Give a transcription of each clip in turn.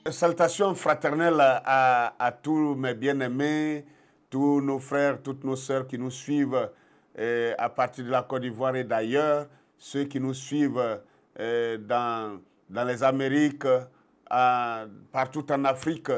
Salutations fraternelles à tous mes bien-aimés, tous nos frères, toutes nos sœurs qui nous suivent à partir de la Côte d'Ivoire et d'ailleurs, ceux qui nous suivent dans les Amériques, partout en Afrique.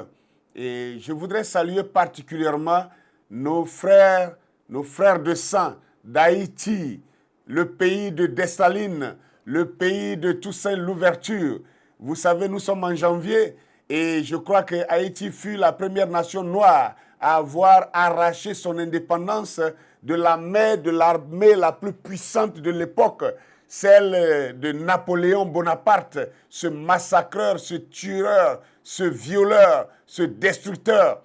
Et je voudrais saluer particulièrement nos frères de sang d'Haïti, le pays de Dessalines, le pays de Toussaint Louverture. Vous savez, nous sommes en janvier et je crois que Haïti fut la première nation noire à avoir arraché son indépendance de la main de l'armée la plus puissante de l'époque, celle de Napoléon Bonaparte, ce massacreur, ce tueur, ce violeur, ce destructeur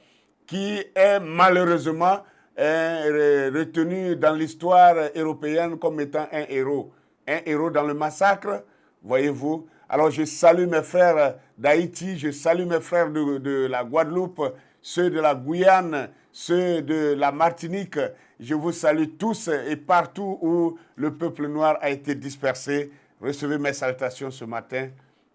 qui est malheureusement retenu dans l'histoire européenne comme étant un héros. Un héros dans le massacre, voyez-vous. Alors je salue mes frères d'Haïti, je salue mes frères de la Guadeloupe, ceux de la Guyane, ceux de la Martinique. Je vous salue tous et partout où le peuple noir a été dispersé. Recevez mes salutations ce matin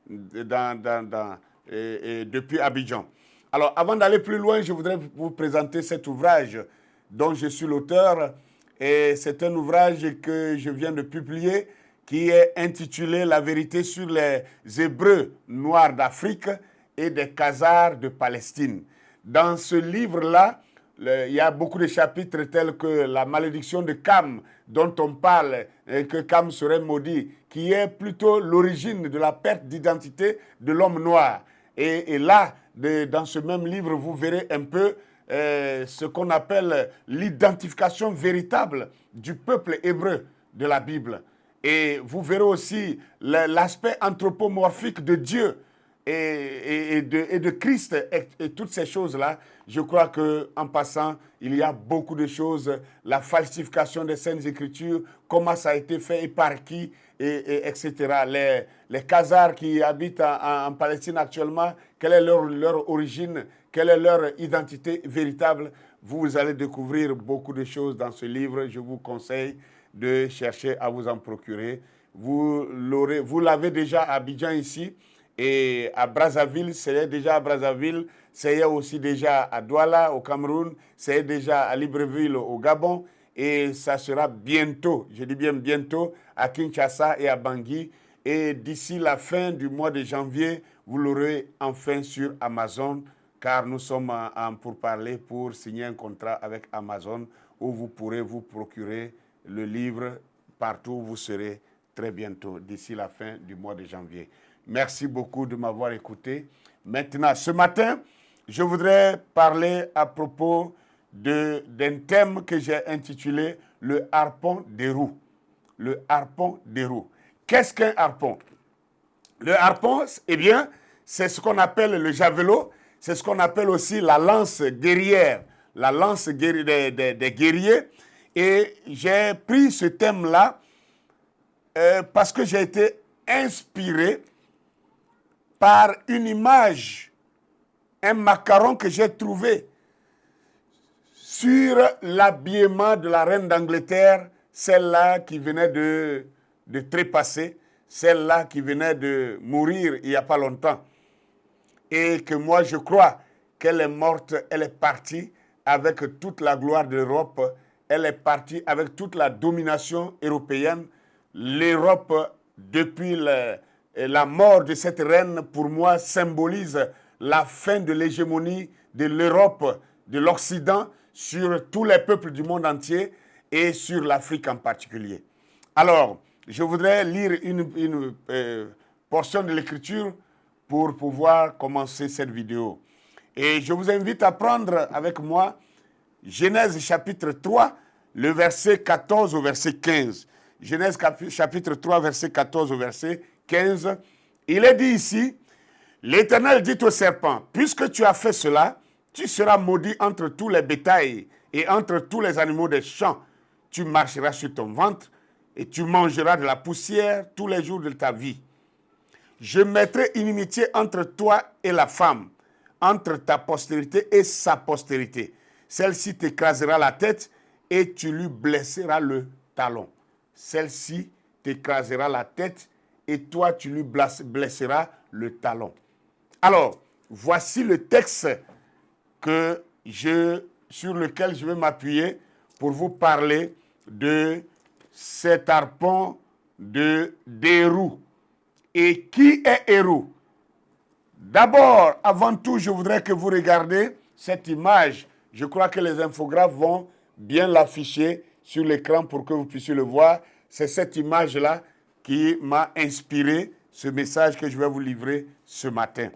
depuis Abidjan. Alors, avant d'aller plus loin, je voudrais vous présenter cet ouvrage dont je suis l'auteur. Et c'est un ouvrage que je viens de publier qui est intitulé « La vérité sur les Hébreux noirs d'Afrique et des Khazars de Palestine ». Dans ce livre-là, il y a beaucoup de chapitres tels que la malédiction de Cam, dont on parle, que Cam serait maudit, qui est plutôt l'origine de la perte d'identité de l'homme noir. Et là, dans ce même livre, vous verrez un peu ce qu'on appelle l'identification véritable du peuple hébreu de la Bible. Et vous verrez aussi l'aspect anthropomorphique de Dieu et de Christ et toutes ces choses-là. Je crois qu'en passant, il y a beaucoup de choses. La falsification des Saintes Écritures, comment ça a été fait et par qui, etc. Les Khazars qui habitent en Palestine actuellement, quelle est leur origine, quelle est leur identité véritable. Vous allez découvrir beaucoup de choses dans ce livre. Je vous conseille de chercher à vous en procurer. Vous l'avez déjà à Abidjan ici et à Brazzaville, c'est déjà à Brazzaville, c'est aussi déjà à Douala au Cameroun, c'est déjà à Libreville au Gabon et ça sera bientôt, je dis bien bientôt, à Kinshasa et à Bangui. Et d'ici la fin du mois de janvier, vous l'aurez enfin sur Amazon car nous sommes en pourparlers pour signer un contrat avec Amazon où vous pourrez vous procurer le livre partout où vous serez très bientôt, d'ici la fin du mois de janvier. Merci beaucoup de m'avoir écouté. Maintenant, ce matin, je voudrais parler à propos d'un thème que j'ai intitulé « Le harpon des roues ». Le harpon des roues. Qu'est-ce qu'un harpon? Le harpon, eh bien, c'est ce qu'on appelle le javelot, c'est ce qu'on appelle aussi la lance guerrière, la lance des guerriers. Et j'ai pris ce thème-là parce que j'ai été inspiré par une image, un macaron que j'ai trouvé sur l'habillement de la reine d'Angleterre, celle-là qui venait de trépasser, celle-là qui venait de mourir il n'y a pas longtemps. Et que moi, je crois qu'elle est morte, elle est partie avec toute la gloire de l'Europe, elle est partie avec toute la domination européenne. L'Europe, depuis la mort de cette reine, pour moi, symbolise la fin de l'hégémonie de l'Europe, de l'Occident, sur tous les peuples du monde entier et sur l'Afrique en particulier. Alors, je voudrais lire une portion de l'Écriture pour pouvoir commencer cette vidéo. Et je vous invite à prendre avec moi Genèse chapitre 3, le verset 14 au verset 15. Genèse chapitre 3, verset 14 au verset 15. Il est dit ici, l'Éternel dit au serpent, puisque tu as fait cela, tu seras maudit entre tous les bétails et entre tous les animaux des champs. Tu marcheras sur ton ventre et tu mangeras de la poussière tous les jours de ta vie. Je mettrai inimitié entre toi et la femme, entre ta postérité et sa postérité. Celle-ci t'écrasera la tête et tu lui blesseras le talon. Celle-ci t'écrasera la tête et toi tu lui blesseras le talon. Alors, voici le texte sur lequel je vais m'appuyer pour vous parler de cet harpon d'Hérou. Et qui est Hérou? D'abord, avant tout, je voudrais que vous regardiez cette image. Je crois que les infographes vont bien l'afficher sur l'écran pour que vous puissiez le voir. C'est cette image-là qui m'a inspiré ce message que je vais vous livrer ce matin.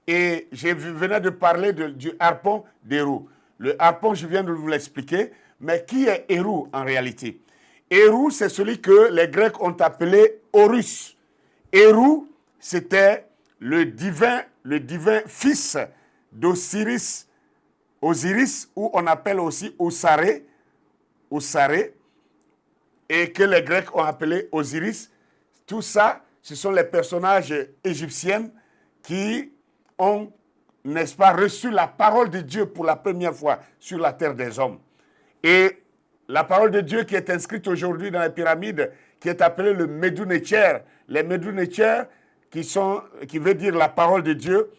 Et je venais de parler du harpon d'Hérou. Le harpon, je viens de vous l'expliquer, mais qui est Hérou en réalité? Hérou, c'est celui que les Grecs ont appelé Horus. Hérou, c'était le divin fils d'Osiris, Osiris, ou on appelle aussi Osaré, et que les Grecs ont appelé Osiris. Tout ça, ce sont les personnages égyptiens qui ont, n'est-ce pas, reçu la parole de Dieu pour la première fois sur la terre des hommes. Et la parole de Dieu qui est inscrite aujourd'hui dans les pyramides, qui est appelée le Medunetcher. Les Medunetcher, qui veut dire la parole de Dieu,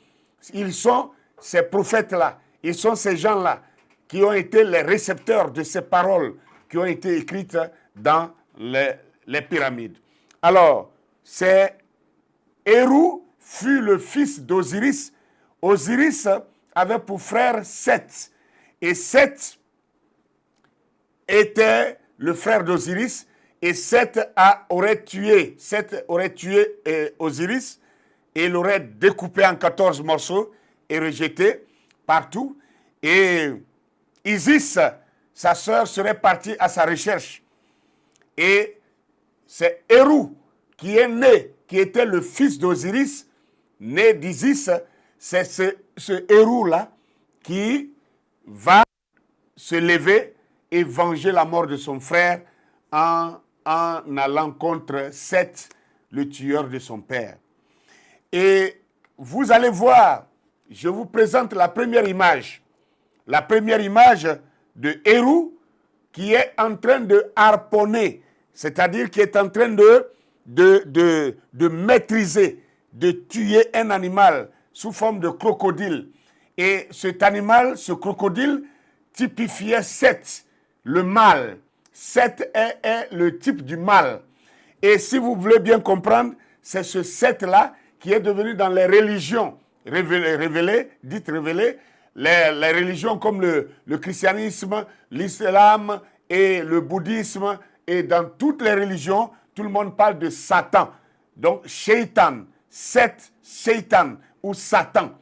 ils sont ces prophètes-là, ils sont ces gens-là qui ont été les récepteurs de ces paroles qui ont été écrites dans les pyramides. Alors, c'est Hérou fut le fils d'Osiris. Osiris avait pour frère Seth. Et Seth était le frère d'Osiris. Et Seth aurait tué Osiris et l'aurait découpé en 14 morceaux et rejeté partout. Et Isis, sa sœur, serait partie à sa recherche. Et c'est Hérou qui est né, qui était le fils d'Osiris, né d'Isis. C'est ce Hérou-là qui va se lever et venger la mort de son frère en allant contre Seth, le tueur de son père. Et vous allez voir, je vous présente la première image. La première image de Hérou qui est en train de harponner, c'est-à-dire qui est en train de maîtriser, de tuer un animal sous forme de crocodile. Et cet animal, ce crocodile, typifiait Seth, le mâle. Seth est le type du mâle. Et si vous voulez bien comprendre, c'est ce Seth-là qui est devenu dans les religions dites révélées, les religions comme le christianisme, l'islam et le bouddhisme, et dans toutes les religions, tout le monde parle de Satan. Donc, Shaitan, Seth, Shaitan ou Satan.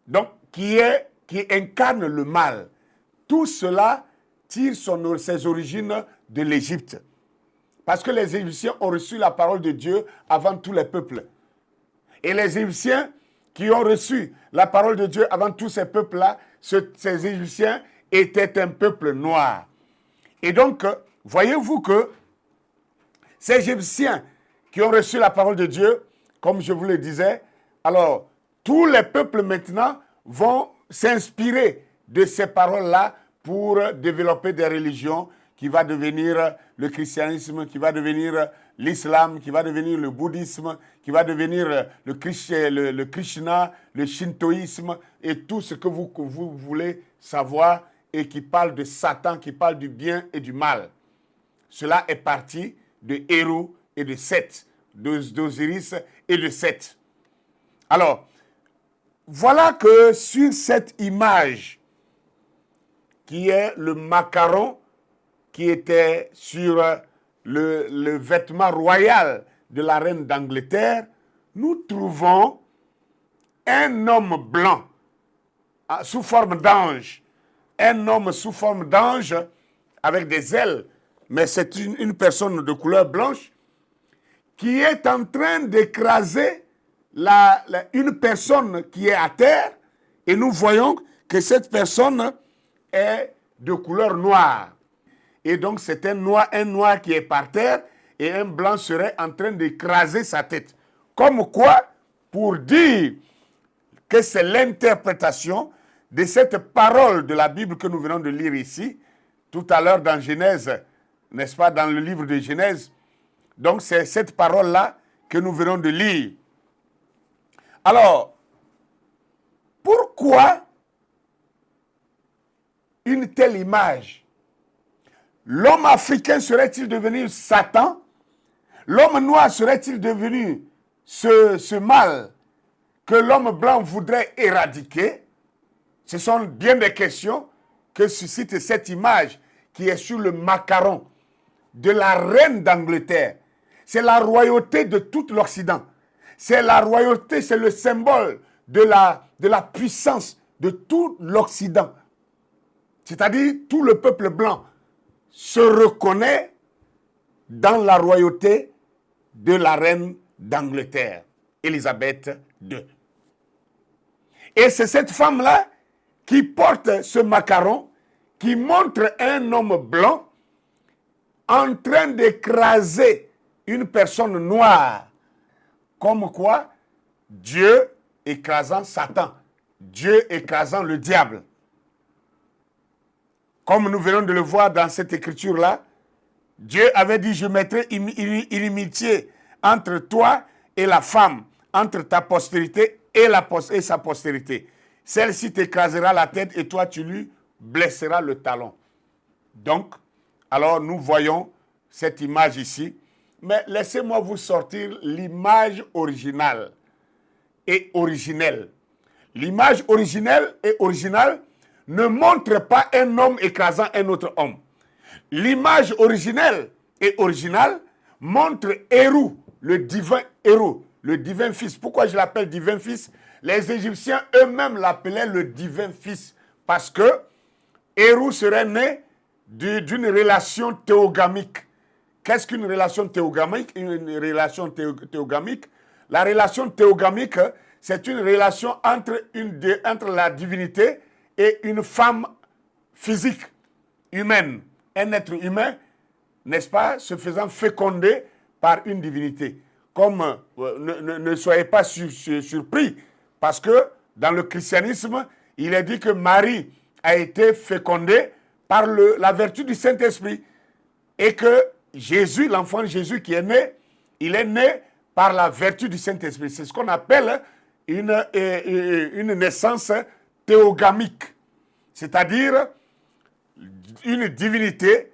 Donc, qui incarne le mal. Tout cela tire ses origines de l'Égypte. Parce que les Égyptiens ont reçu la parole de Dieu avant tous les peuples. Et les Égyptiens qui ont reçu la parole de Dieu avant tous ces peuples-là, ces Égyptiens étaient un peuple noir. Et donc, voyez-vous que ces Égyptiens qui ont reçu la parole de Dieu, comme je vous le disais, alors tous les peuples maintenant vont s'inspirer de ces paroles-là pour développer des religions qui va devenir le christianisme, qui va devenir l'islam, qui va devenir le bouddhisme, qui va devenir le Krishna, le shintoïsme et tout ce que vous voulez savoir et qui parle de Satan, qui parle du bien et du mal. Cela est parti de Hérou et de Seth, d'Osiris et de Seth. Alors, voilà que sur cette image, qui est le macaron qui était sur le vêtement royal de la reine d'Angleterre, nous trouvons un homme blanc sous forme d'ange. Un homme sous forme d'ange avec des ailes, mais c'est une personne de couleur blanche qui est en train d'écraser une personne qui est à terre, et nous voyons que cette personne est de couleur noire. Et donc c'est un noir qui est par terre et un blanc serait en train d'écraser sa tête. Comme quoi, pour dire que c'est l'interprétation de cette parole de la Bible que nous venons de lire ici, tout à l'heure dans Genèse, n'est-ce pas, dans le livre de Genèse. Donc c'est cette parole-là que nous venons de lire. Alors, pourquoi une telle image? L'homme africain serait-il devenu Satan? L'homme noir serait-il devenu ce mal que l'homme blanc voudrait éradiquer? Ce sont bien des questions que suscite cette image qui est sur le macaron de la reine d'Angleterre. C'est la royauté de tout l'Occident. C'est la royauté, c'est le symbole de la puissance de tout l'Occident. C'est-à-dire tout le peuple blanc se reconnaît dans la royauté de la reine d'Angleterre, Élisabeth II. Et c'est cette femme-là qui porte ce macaron, qui montre un homme blanc en train d'écraser une personne noire. Comme quoi, Dieu écrasant Satan, Dieu écrasant le diable. Comme nous venons de le voir dans cette écriture-là, Dieu avait dit, je mettrai inimitié entre toi et la femme, entre ta postérité et sa postérité. Celle-ci t'écrasera la tête et toi tu lui blesseras le talon. Donc, alors nous voyons cette image ici. Mais laissez-moi vous sortir l'image originale et originelle. L'image originelle et originale ne montre pas un homme écrasant un autre homme. L'image originelle et originale montre Hérou, le divin Hérou, le divin fils. Pourquoi je l'appelle divin fils? Les Égyptiens eux-mêmes l'appelaient le divin fils parce que Hérou serait né d'une relation théogamique. Qu'est-ce qu'une relation théogamique? Une relation théogamique. La relation théogamique, c'est une relation entre la divinité et une femme physique, humaine. Un être humain, n'est-ce pas, se faisant féconder par une divinité. Comme, ne soyez pas surpris, parce que dans le christianisme, il est dit que Marie a été fécondée par la vertu du Saint-Esprit et que Jésus, l'enfant Jésus qui est né, il est né par la vertu du Saint-Esprit. C'est ce qu'on appelle une naissance théogamique. C'est-à-dire, une divinité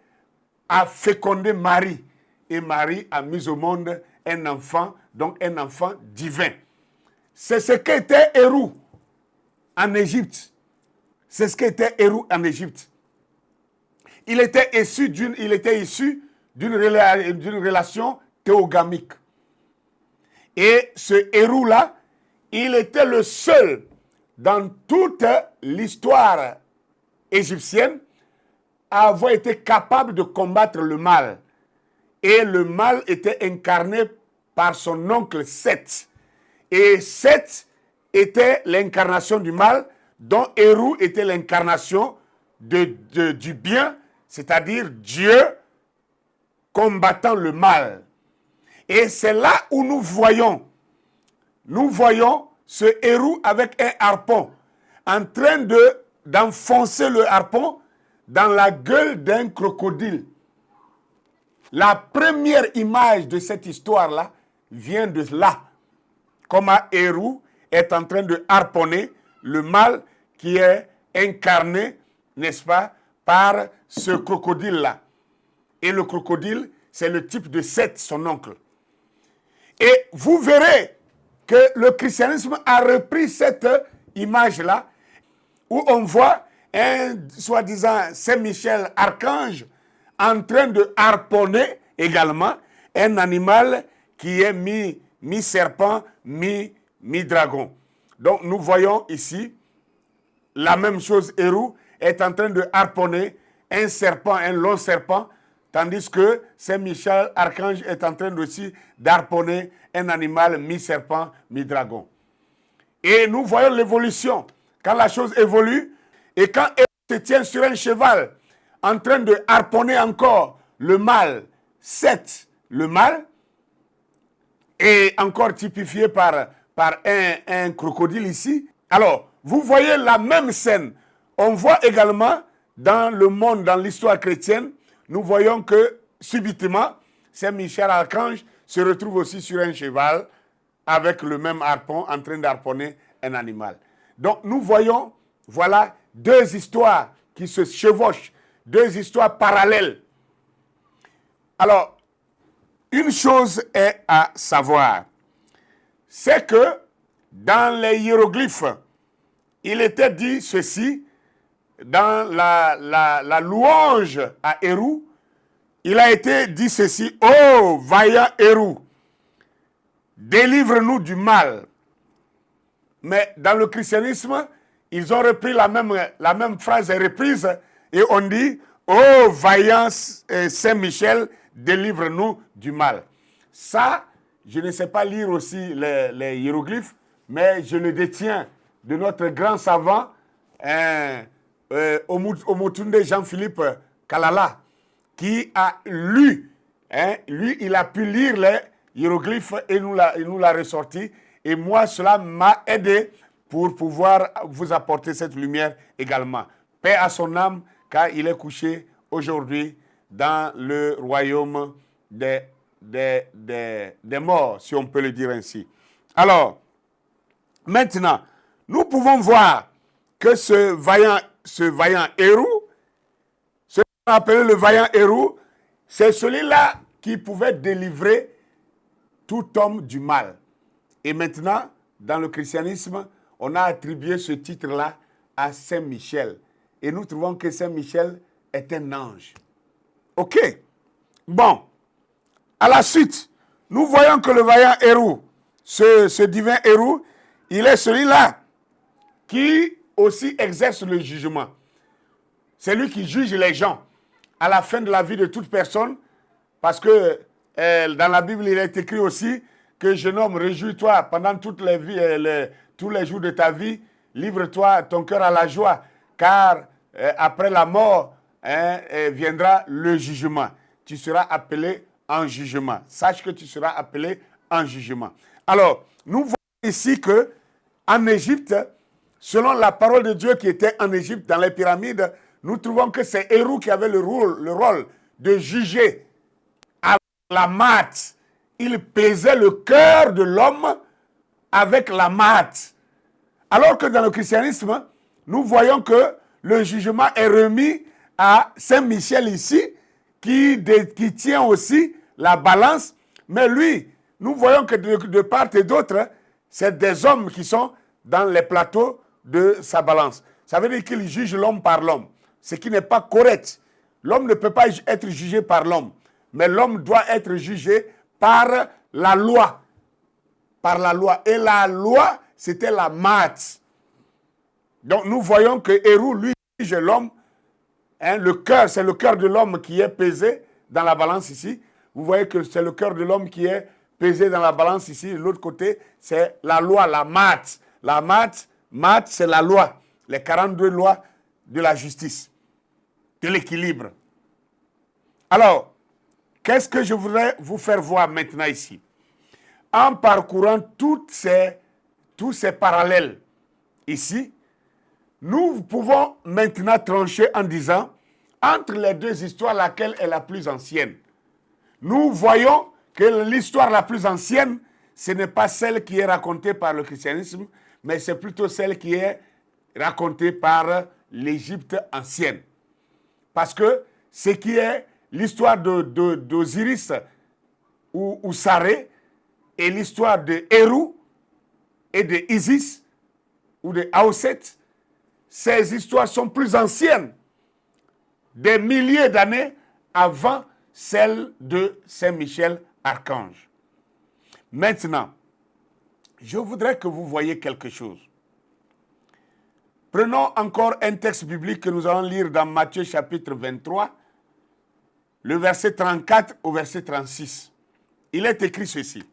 a fécondé Marie. Et Marie a mis au monde un enfant, donc un enfant divin. C'est ce qu'était Hérou en Égypte. C'est ce qu'était Hérou en Égypte. Il était issu d'une relation théogamique. Et ce Hérou-là, il était le seul dans toute l'histoire égyptienne à avoir été capable de combattre le mal. Et le mal était incarné par son oncle Seth. Et Seth était l'incarnation du mal, dont Hérou était l'incarnation du bien, c'est-à-dire Dieu combattant le mal. Et c'est là où nous voyons ce Hérou avec un harpon, en train d'enfoncer le harpon dans la gueule d'un crocodile. La première image de cette histoire-là vient de là. Comment Hérou est en train de harponner le mal qui est incarné, n'est-ce pas, par ce crocodile-là. Et le crocodile, c'est le type de Seth, son oncle. Et vous verrez que le christianisme a repris cette image-là, où on voit un soi-disant Saint-Michel archange en train de harponner également un animal qui est mi-serpent, mi-dragon. Donc nous voyons ici la même chose. Hérou est en train de harponner un serpent, un long serpent, tandis que Saint-Michel archange est en train aussi d'harponner un animal mi-serpent, mi-dragon. Et nous voyons l'évolution. Quand la chose évolue, et quand Hérou se tient sur un cheval, en train de harponner encore le mal, Seth, le mal, et encore typifié par un crocodile ici. Alors, vous voyez la même scène. On voit également dans le monde, dans l'histoire chrétienne, nous voyons que subitement, Saint-Michel Archange se retrouve aussi sur un cheval avec le même harpon en train d'harponner un animal. Donc nous voyons, voilà, deux histoires qui se chevauchent, deux histoires parallèles. Alors, une chose est à savoir, c'est que dans les hiéroglyphes, il était dit ceci, dans la louange à Héru, il a été dit ceci, « Oh, vaillant Héru, délivre-nous du mal. » Mais dans le christianisme, ils ont repris la même phrase reprise et on dit, « Oh, vaillant Saint-Michel, délivre-nous du mal. » Ça, je ne sais pas lire aussi les hiéroglyphes, mais je le détiens de notre grand savant, Omotunde Jean-Philippe Kalala, qui a lu, lui, il a pu lire les hiéroglyphes et nous l'a ressorti. Et moi, cela m'a aidé pour pouvoir vous apporter cette lumière également. Paix à son âme, car il est couché aujourd'hui dans le royaume des morts, si on peut le dire ainsi. Alors, maintenant, nous pouvons voir que ce vaillant Héru, ce qu'on appelle le vaillant Héru, c'est celui-là qui pouvait délivrer tout homme du mal. Et maintenant, dans le christianisme, on a attribué ce titre-là à Saint Michel. Et nous trouvons que Saint Michel est un ange. OK. Bon. À la suite, nous voyons que le vaillant Héru, ce divin Héru, il est celui-là qui aussi exerce le jugement. C'est lui qui juge les gens à la fin de la vie de toute personne, parce que dans la Bible, il est écrit aussi que jeune homme, réjouis-toi pendant toutes les vies, tous les jours de ta vie, livre-toi ton cœur à la joie, car après la mort viendra le jugement. Tu seras appelé en jugement. Sache que tu seras appelé en jugement. Alors, nous voyons ici que en Égypte, selon la parole de Dieu qui était en Égypte, dans les pyramides, nous trouvons que c'est Héru qui avait le rôle de juger avec la mate. Il pesait le cœur de l'homme avec la mate. Alors que dans le christianisme, nous voyons que le jugement est remis à Saint Michel ici, qui tient aussi la balance. Mais lui, nous voyons que de part et d'autre, c'est des hommes qui sont dans les plateaux de sa balance. Ça veut dire qu'il juge l'homme par l'homme, ce qui n'est pas correct. L'homme ne peut pas être jugé par l'homme, mais l'homme doit être jugé par la loi. Par la loi. Et la loi, c'était la maths. Donc nous voyons que Héru, lui, juge l'homme. Le cœur, c'est le cœur de l'homme qui est pesé dans la balance ici. Vous voyez que c'est le cœur de l'homme qui est pesé dans la balance ici. De l'autre côté, c'est la loi, la maths. La maths, c'est la loi. Les 42 lois de la justice, de l'équilibre. Alors, qu'est-ce que je voudrais vous faire voir maintenant ici? En parcourant tous ces parallèles ici, nous pouvons maintenant trancher en disant, entre les deux histoires, laquelle est la plus ancienne? Nous voyons que l'histoire la plus ancienne, ce n'est pas celle qui est racontée par le christianisme, mais c'est plutôt celle qui est racontée par l'Égypte ancienne. Parce que ce qui est l'histoire d'Osiris ou Saré et l'histoire de Héru et de Isis ou de Aouset, ces histoires sont plus anciennes, des milliers d'années avant celle de Saint-Michel Archange. Maintenant, je voudrais que vous voyiez quelque chose. Prenons encore un texte biblique que nous allons lire dans Matthieu chapitre 23, le verset 34 au verset 36. Il est écrit ceci.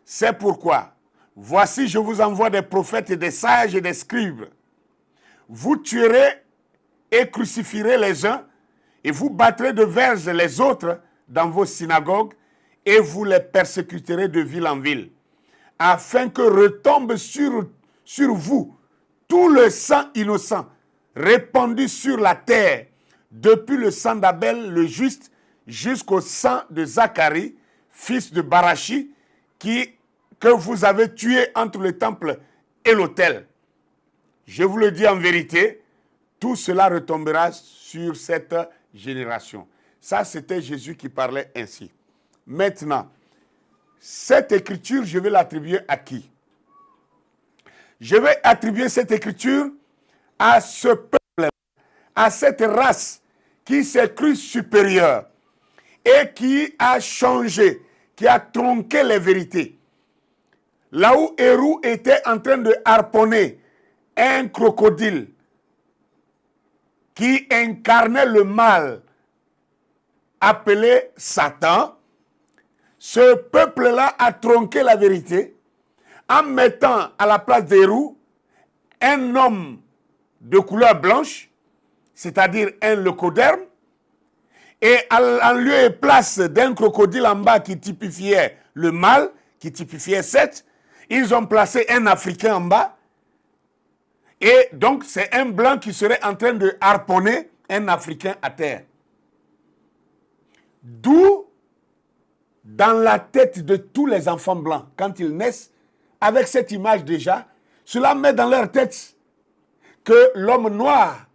C'est pourquoi, voici, je vous envoie des prophètes et des sages et des scribes. Vous tuerez et crucifierez les uns, et vous battrez de verges les autres dans vos synagogues, et vous les persécuterez de ville en ville, afin que retombe sur vous tout le sang innocent répandu sur la terre, depuis le sang d'Abel le juste jusqu'au sang de Zacharie, fils de Barachi, que vous avez tué entre le temple et l'autel. je vous le dis en vérité, tout cela retombera sur cette génération. Ça, c'était Jésus qui parlait ainsi. Maintenant, cette écriture, je vais l'attribuer à qui? Je vais attribuer cette écriture à ce peuple, à cette race qui s'est crue supérieure et qui a changé, qui a tronqué les vérités. Là où Hérou était en train de harponner un crocodile qui incarnait le mal appelé Satan, ce peuple-là a tronqué la vérité en mettant à la place d'Hérou un homme de couleur blanche, c'est-à-dire un leucoderme, et en lieu et place d'un crocodile en bas qui typifiait le mal, qui typifiait Seth, ils ont placé un Africain en bas, et donc c'est un blanc qui serait en train de harponner un Africain à terre. D'où, dans la tête de tous les enfants blancs, quand ils naissent, avec cette image déjà, cela met dans leur tête que l'homme noir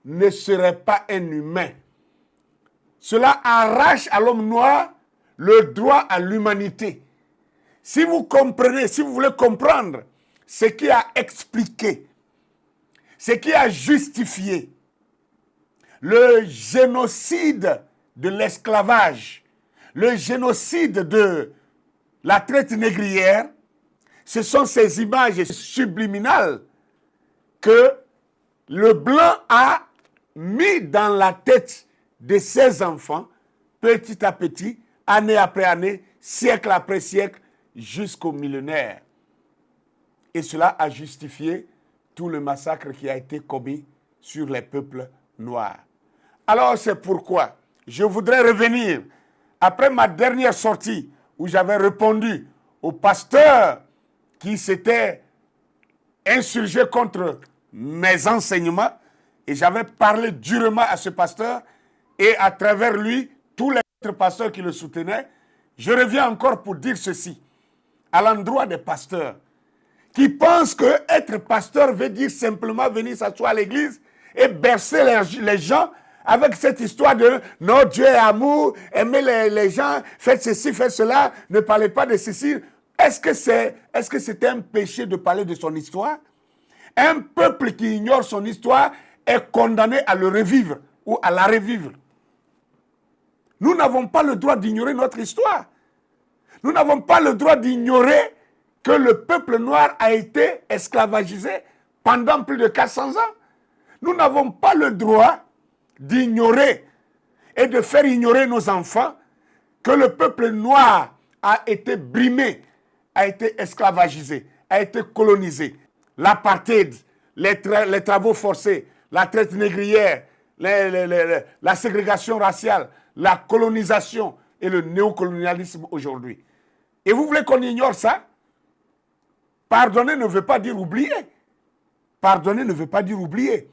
ne serait pas un humain. Cela arrache à l'homme noir le droit à l'humanité. Si vous comprenez, si vous voulez comprendre ce qui a expliqué, ce qui a justifié le génocide de l'esclavage, le génocide de la traite négrière, ce sont ces images subliminales que le blanc a mis dans la tête de ses enfants, petit à petit, année après année, siècle après siècle, jusqu'au millénaire. Et cela a justifié tout le massacre qui a été commis sur les peuples noirs. Alors c'est pourquoi je voudrais revenir, après ma dernière sortie, où j'avais répondu au pasteur qui s'était insurgé contre mes enseignements, et j'avais parlé durement à ce pasteur, et à travers lui, tous les autres pasteurs qui le soutenaient. Je reviens encore pour dire ceci, à l'endroit des pasteurs, qui pensent que être pasteur veut dire simplement venir s'asseoir à l'église et bercer les gens avec cette histoire de « non, Dieu est amour, aimez les gens, faites ceci, faites cela, ne parlez pas de ceci ». Est-ce que c'est un péché de parler de son histoire? Un peuple qui ignore son histoire est condamné à le revivre ou à la revivre. Nous n'avons pas le droit d'ignorer notre histoire. Nous n'avons pas le droit d'ignorer que le peuple noir a été esclavagisé pendant plus de 400 ans. Nous n'avons pas le droit d'ignorer et de faire ignorer nos enfants que le peuple noir a été brimé, a été esclavagisé, a été colonisé. L'apartheid, les travaux forcés, la traite négrière, la ségrégation raciale, la colonisation et le néocolonialisme aujourd'hui. Et vous voulez qu'on ignore ça? Pardonner ne veut pas dire oublier. Pardonner ne veut pas dire oublier.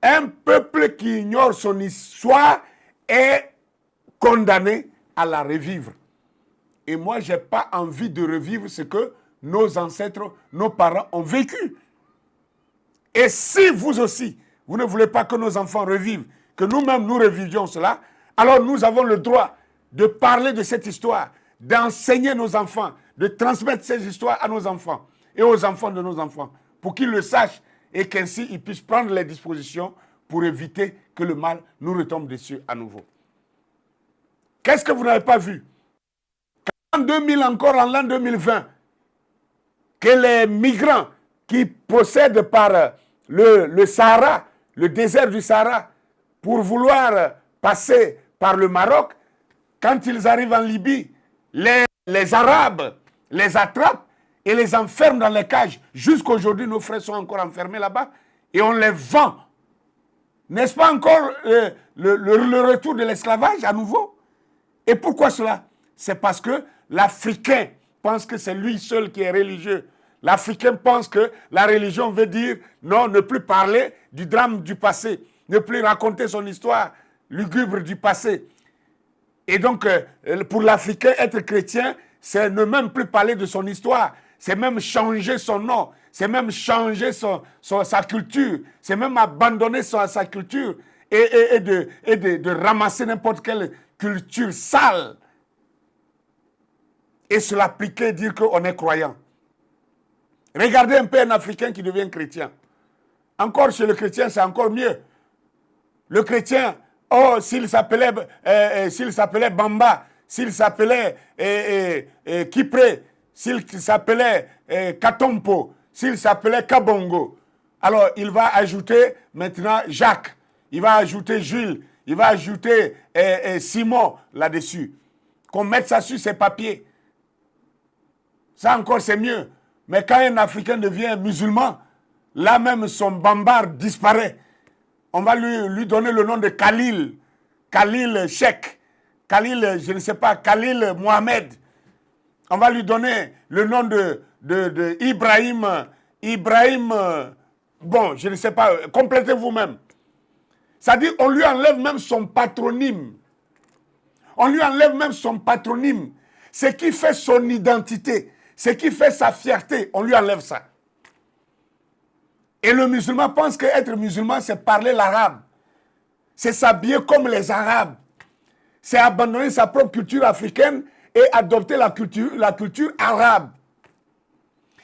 Un peuple qui ignore son histoire est condamné à la revivre. Et moi, je n'ai pas envie de revivre ce que nos ancêtres, nos parents ont vécu. Et si vous aussi, vous ne voulez pas que nos enfants revivent, que nous-mêmes nous revivions cela, alors nous avons le droit de parler de cette histoire, d'enseigner nos enfants, de transmettre ces histoires à nos enfants et aux enfants de nos enfants, pour qu'ils le sachent et qu'ainsi ils puissent prendre les dispositions pour éviter que le mal nous retombe dessus à nouveau. Qu'est-ce que vous n'avez pas vu? En 2000 encore, en l'an 2020, que les migrants qui possèdent par le Sahara, le désert du Sahara, pour vouloir passer par le Maroc, quand ils arrivent en Libye, les Arabes les attrapent et les enferment dans les cages. Jusqu'aujourd'hui, nos frères sont encore enfermés là-bas et on les vend. N'est-ce pas encore le retour de l'esclavage à nouveau? Et pourquoi cela? C'est parce que l'Africain pense que c'est lui seul qui est religieux. L'Africain pense que la religion veut dire non, ne plus parler du drame du passé, ne plus raconter son histoire lugubre du passé. Et donc, pour l'Africain, être chrétien, c'est ne même plus parler de son histoire, c'est même changer son nom, c'est même changer sa culture, c'est même abandonner sa culture et de ramasser n'importe quelle culture sale et se l'appliquer, dire qu'on est croyant. Regardez un peu un Africain qui devient chrétien. Encore chez le chrétien, c'est encore mieux. Le chrétien, oh, s'il s'appelait Bamba, s'il s'appelait Kipré, s'il s'appelait Katompo, s'il s'appelait Kabongo, alors il va ajouter maintenant Jacques, il va ajouter Jules, il va ajouter Simon là-dessus. Qu'on mette ça sur ses papiers. Ça encore c'est mieux. Mais quand un Africain devient musulman, là même son bambard disparaît. On va lui donner le nom de Khalil, Khalil Sheikh, Khalil, je ne sais pas, Khalil Mohamed. On va lui donner le nom de Ibrahim, bon, je ne sais pas, complétez vous-même. C'est-à-dire, on lui enlève même son patronyme. On lui enlève même son patronyme. Ce qui fait son identité, ce qui fait sa fierté, on lui enlève ça. Et le musulman pense qu'être musulman, c'est parler l'arabe. C'est s'habiller comme les arabes. C'est abandonner sa propre culture africaine et adopter la culture arabe.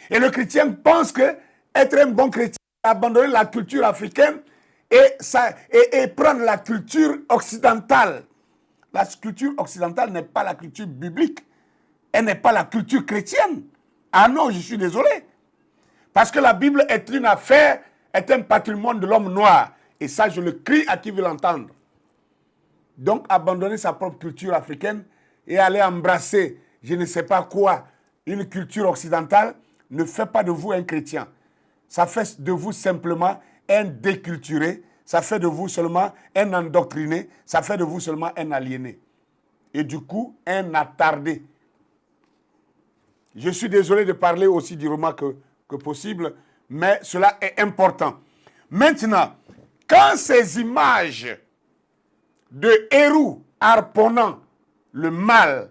Et le chrétien pense que être un bon chrétien, c'est abandonner la culture africaine et prendre la culture occidentale. La culture occidentale n'est pas la culture biblique. Elle n'est pas la culture chrétienne. Ah non, je suis désolé. Parce que la Bible est une affaire, est un patrimoine de l'homme noir. Et ça, je le crie à qui veut l'entendre. Donc, abandonner sa propre culture africaine et aller embrasser, je ne sais pas quoi, une culture occidentale, ne fait pas de vous un chrétien. Ça fait de vous simplement un déculturé, ça fait de vous seulement un endoctriné, ça fait de vous seulement un aliéné. Et du coup, un attardé. Je suis désolé de parler aussi durement que possible, mais cela est important. Maintenant, quand ces images de héros harponnant le mal,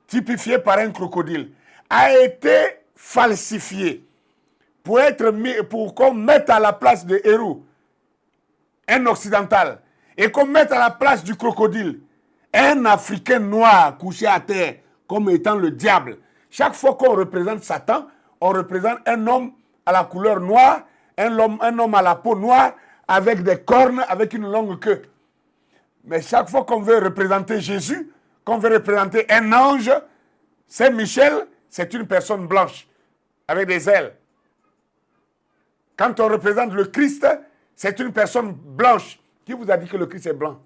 typifié par un crocodile, a été falsifié pour qu'on mette à la place de héros un occidental et qu'on mette à la place du crocodile un Africain noir couché à terre comme étant le diable. Chaque fois qu'on représente Satan, on représente un homme à la couleur noire, un homme à la peau noire, avec des cornes, avec une longue queue. Mais chaque fois qu'on veut représenter Jésus, qu'on veut représenter un ange, Saint Michel, c'est une personne blanche, avec des ailes. Quand on représente le Christ, c'est une personne blanche. Qui vous a dit que le Christ est blanc?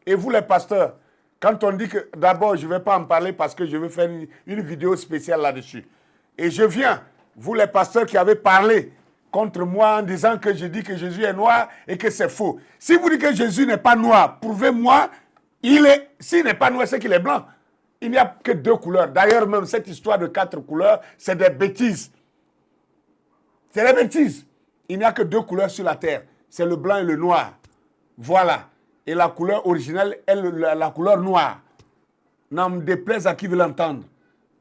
Et vous les pasteurs, quand on dit que, d'abord, je ne vais pas en parler parce que je vais faire une vidéo spéciale là-dessus. Et je viens, vous les pasteurs qui avez parlé contre moi en disant que je dis que Jésus est noir et que c'est faux. Si vous dites que Jésus n'est pas noir, prouvez-moi, s'il n'est pas noir, c'est qu'il est blanc. Il n'y a que 2 couleurs. D'ailleurs, même cette histoire de 4 couleurs, c'est des bêtises. C'est des bêtises. Il n'y a que 2 couleurs sur la terre. C'est le blanc et le noir. Voilà. Et la couleur originale est la couleur noire. N'en déplaise à qui veut l'entendre.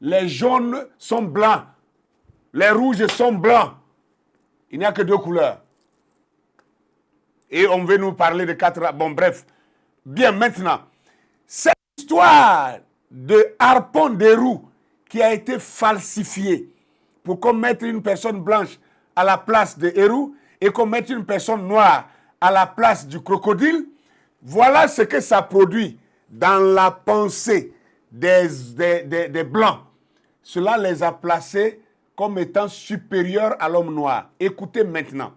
Les jaunes sont blancs. Les rouges sont blancs. Il n'y a que 2 couleurs. Et on veut nous parler de 4... Bon, bref. Bien, maintenant, cette histoire de harpon des roues qui a été falsifiée pour qu'on mette une personne blanche à la place de héros et qu'on mette une personne noire à la place du crocodile, voilà ce que ça produit dans la pensée des Blancs. Cela les a placés comme étant supérieurs à l'homme noir. Écoutez maintenant.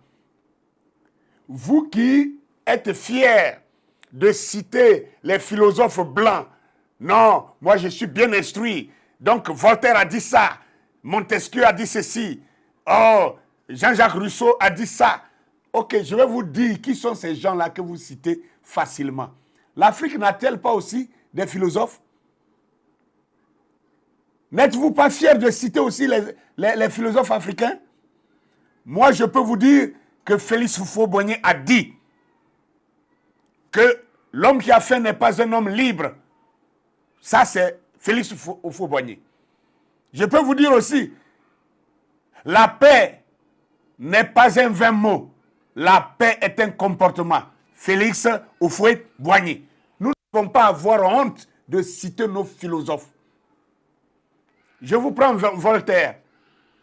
Vous qui êtes fiers de citer les philosophes blancs, non, moi je suis bien instruit. Donc Voltaire a dit ça, Montesquieu a dit ceci, oh, Jean-Jacques Rousseau a dit ça. Ok, je vais vous dire qui sont ces gens-là que vous citez facilement. L'Afrique n'a-t-elle pas aussi des philosophes? N'êtes-vous pas fiers de citer aussi les philosophes africains? Moi, je peux vous dire que Félix Houphouët-Boigny a dit que l'homme qui a faim n'est pas un homme libre. Ça, c'est Félix Houphouët-Boigny. Je peux vous dire aussi La paix n'est pas un vain mot. La paix est un comportement. Félix Houphouët-Boigny. Nous ne devons pas avoir honte de citer nos philosophes. Je vous prends Voltaire.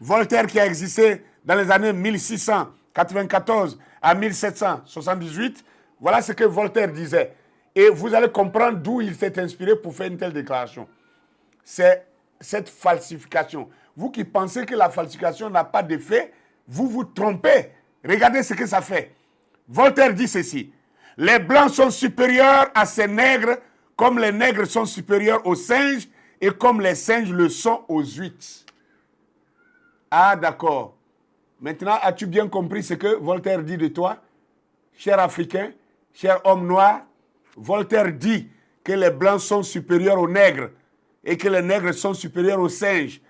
Voltaire qui a existé dans les années 1694 à 1778. Voilà ce que Voltaire disait. Et vous allez comprendre d'où il s'est inspiré pour faire une telle déclaration. C'est cette falsification. Vous qui pensez que la falsification n'a pas d'effet, vous vous trompez. Regardez ce que ça fait. Voltaire dit ceci. Les blancs sont supérieurs à ces nègres comme les nègres sont supérieurs aux singes et comme les singes le sont aux huîtres. Ah, d'accord. Maintenant, as-tu bien compris ce que Voltaire dit de toi, cher Africain, cher homme noir? Voltaire dit que les blancs sont supérieurs aux nègres et que les nègres sont supérieurs aux singes,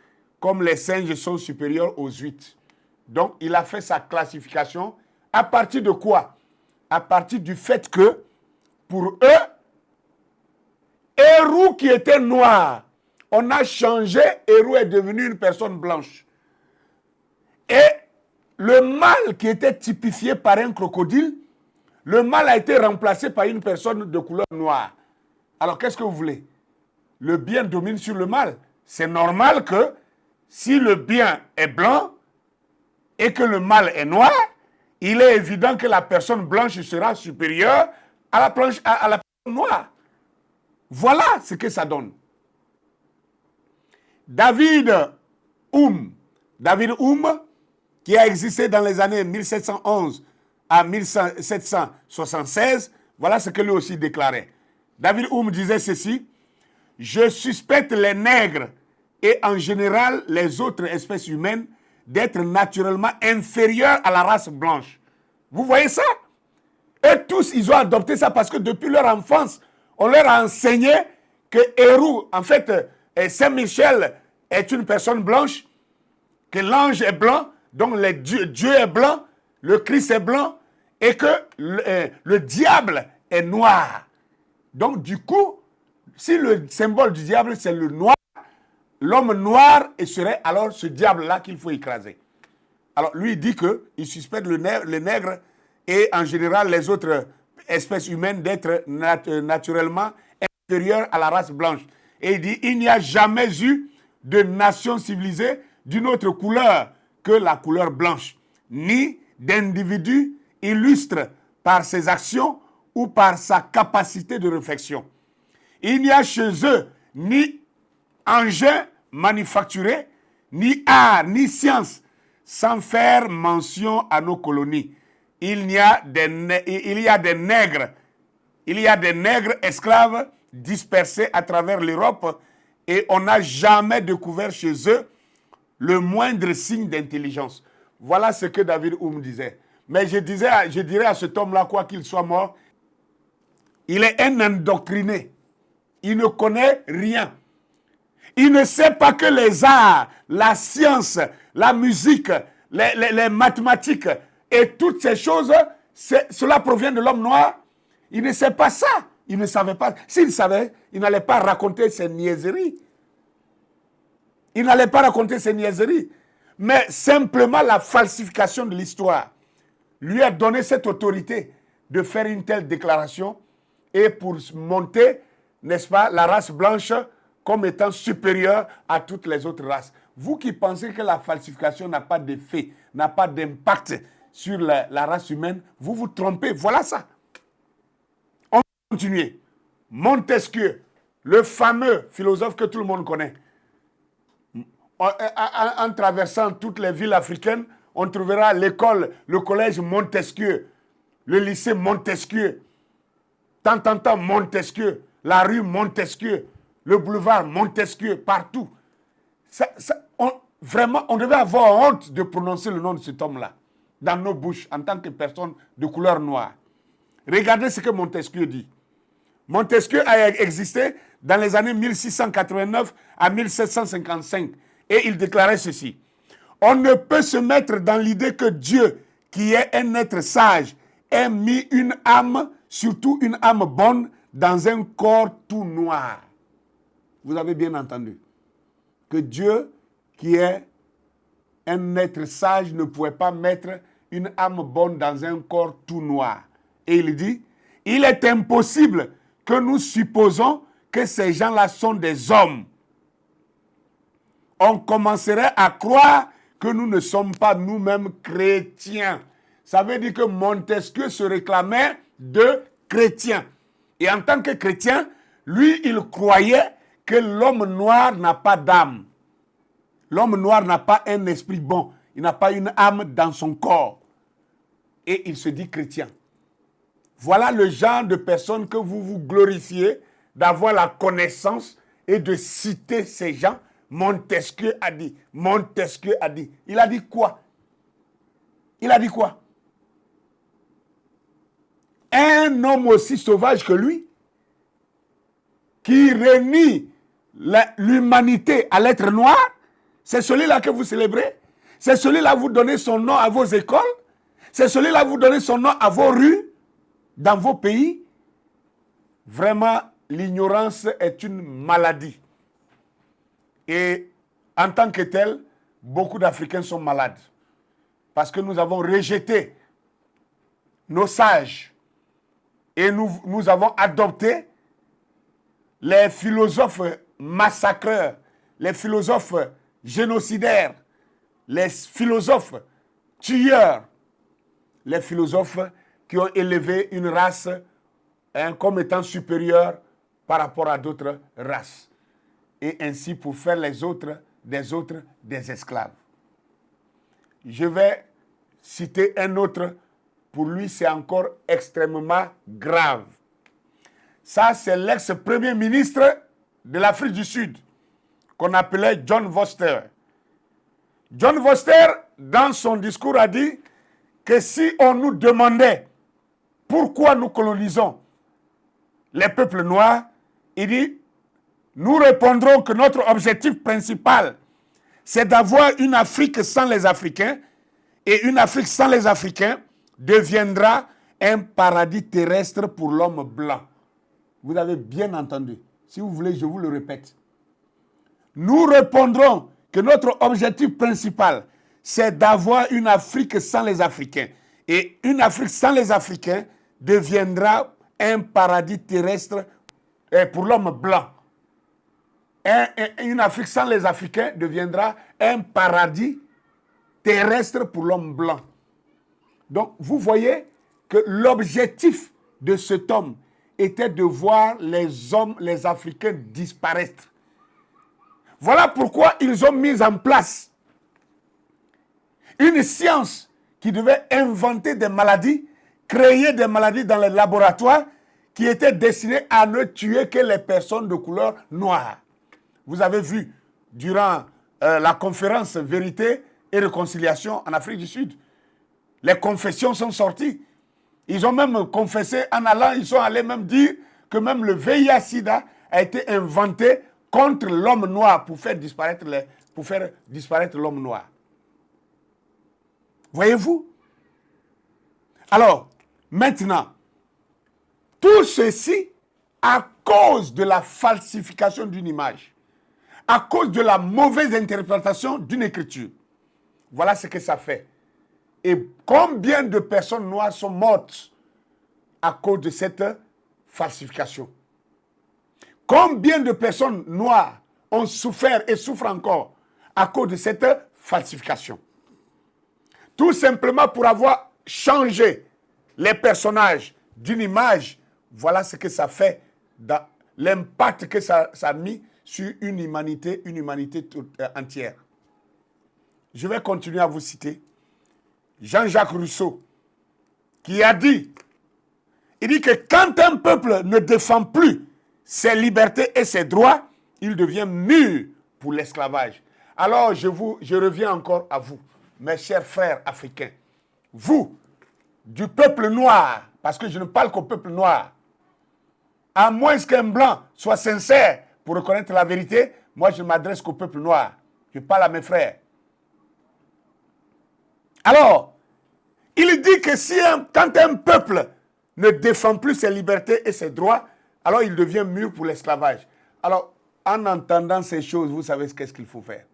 comme les singes sont supérieurs aux huîtres. Donc, il a fait sa classification à partir de quoi? À partir du fait que, pour eux, Héroux qui était noir, on a changé, Héroux est devenu une personne blanche. Et le mâle qui était typifié par un crocodile, le mâle a été remplacé par une personne de couleur noire. Alors, qu'est-ce que vous voulez? Le bien domine sur le mal. C'est normal que si le bien est blanc et que le mal est noir, il est évident que la personne blanche sera supérieure à la personne noire. Voilà ce que ça donne. David Hume, qui a existé dans les années 1711 à 1776, voilà ce que lui aussi déclarait. David Hume disait ceci: « Je suspecte les nègres et en général les autres espèces humaines d'être naturellement inférieurs à la race blanche. » Vous voyez ça? Eux tous, ils ont adopté ça parce que depuis leur enfance, on leur a enseigné que Héroux, en fait, Saint-Michel est une personne blanche, que l'ange est blanc, donc Dieu est blanc, le Christ est blanc, et que le diable est noir. Donc du coup, si le symbole du diable c'est le noir, l'homme noir serait alors ce diable-là qu'il faut écraser. Alors lui il dit qu'il suspecte les nègres et en général les autres espèces humaines d'être naturellement inférieures à la race blanche. Et il dit, il n'y a jamais eu de nation civilisée d'une autre couleur que la couleur blanche, ni d'individu illustre par ses actions ou par sa capacité de réflexion. Il n'y a chez eux ni engin manufacturé, ni art, ni science, sans faire mention à nos colonies. Il y a des nègres esclaves dispersés à travers l'Europe et on n'a jamais découvert chez eux le moindre signe d'intelligence. Voilà ce que David Hume disait. Mais je dirais à cet homme-là, quoi qu'il soit mort, il est un endoctriné. Il ne connaît rien. Il ne sait pas que les arts, la science, la musique, les mathématiques et toutes ces choses, cela provient de l'homme noir. Il ne sait pas ça. Il ne savait pas. S'il savait, il n'allait pas raconter ces niaiseries. Il n'allait pas raconter ces niaiseries. Mais simplement la falsification de l'histoire lui a donné cette autorité de faire une telle déclaration et pour monter, n'est-ce pas, la race blanche comme étant supérieure à toutes les autres races. Vous qui pensez que la falsification n'a pas d'effet, n'a pas d'impact sur la race humaine, vous vous trompez. Voilà ça. On va continuer. Montesquieu, le fameux philosophe que tout le monde connaît. En traversant toutes les villes africaines, on trouvera l'école, le collège Montesquieu, le lycée Montesquieu, tant Montesquieu, la rue Montesquieu, le boulevard Montesquieu, partout. Vraiment, on devait avoir honte de prononcer le nom de cet homme-là dans nos bouches en tant que personne de couleur noire. Regardez ce que Montesquieu dit. Montesquieu a existé dans les années 1689 à 1755 et il déclarait ceci. On ne peut se mettre dans l'idée que Dieu, qui est un être sage, ait mis une âme, surtout une âme bonne, dans un corps tout noir. Vous avez bien entendu. Que Dieu, qui est un être sage ne pouvait pas mettre une âme bonne dans un corps tout noir. Et il dit, il est impossible que nous supposons que ces gens-là sont des hommes. On commencerait à croire que nous ne sommes pas nous-mêmes chrétiens. Ça veut dire que Montesquieu se réclamait de chrétien. Et en tant que chrétien, lui, il croyait que l'homme noir n'a pas d'âme. L'homme noir n'a pas un esprit bon. Il n'a pas une âme dans son corps. Et il se dit chrétien. Voilà le genre de personnes que vous vous glorifiez d'avoir la connaissance et de citer ces gens. Montesquieu a dit. Montesquieu a dit. Il a dit quoi? Il a dit quoi? Un homme aussi sauvage que lui, qui renie l'humanité à l'être noir, c'est celui-là que vous célébrez. C'est celui-là que vous donnez son nom à vos écoles. C'est celui-là que vous donnez son nom à vos rues, dans vos pays. Vraiment, l'ignorance est une maladie. Et en tant que tel, beaucoup d'Africains sont malades. Parce que nous avons rejeté nos sages. Et nous avons adopté les philosophes massacreurs, les philosophes génocidaires, les philosophes tueurs, les philosophes qui ont élevé une race comme étant supérieure par rapport à d'autres races. Et ainsi pour faire les autres des esclaves. Je vais citer un autre. Pour lui, c'est encore extrêmement grave. Ça, c'est l'ex-premier ministre de l'Afrique du Sud, qu'on appelait John Vorster. John Vorster, dans son discours, a dit que si on nous demandait pourquoi nous colonisons les peuples noirs, il dit, nous répondrons que notre objectif principal, c'est d'avoir une Afrique sans les Africains, et une Afrique sans les Africains deviendra un paradis terrestre pour l'homme blanc. Vous avez bien entendu. Si vous voulez, je vous le répète. Nous répondrons que notre objectif principal, c'est d'avoir une Afrique sans les Africains. Et une Afrique sans les Africains deviendra un paradis terrestre pour l'homme blanc. Une Afrique sans les Africains deviendra un paradis terrestre pour l'homme blanc. Donc, vous voyez que l'objectif de cet homme était de voir les hommes, les Africains disparaître. Voilà pourquoi ils ont mis en place une science qui devait inventer des maladies, créer des maladies dans les laboratoires qui étaient destinées à ne tuer que les personnes de couleur noire. Vous avez vu durant la conférence Vérité et Réconciliation en Afrique du Sud, les confessions sont sorties. Ils ont même confessé en allant, ils sont allés même dire que même le VIH-Sida a été inventé contre l'homme noir pour faire disparaître l'homme noir. Voyez-vous? Alors, maintenant, tout ceci à cause de la falsification d'une image, à cause de la mauvaise interprétation d'une écriture. Voilà ce que ça fait. Et combien de personnes noires sont mortes à cause de cette falsification? Combien de personnes noires ont souffert et souffrent encore à cause de cette falsification? Tout simplement pour avoir changé les personnages d'une image. Voilà ce que ça fait, l'impact que ça a mis sur une humanité toute entière. Je vais continuer à vous citer Jean-Jacques Rousseau, qui a dit, il dit que quand un peuple ne défend plus ses libertés et ses droits, il devient mûr pour l'esclavage. Alors je reviens encore à vous, mes chers frères africains, vous, du peuple noir, parce que je ne parle qu'au peuple noir, à moins qu'un blanc soit sincère pour reconnaître la vérité, moi je m'adresse qu'au peuple noir, je parle à mes frères. Alors, il dit que quand un peuple ne défend plus ses libertés et ses droits, alors il devient mûr pour l'esclavage. Alors, en entendant ces choses, vous savez qu'est-ce qu'il faut faire.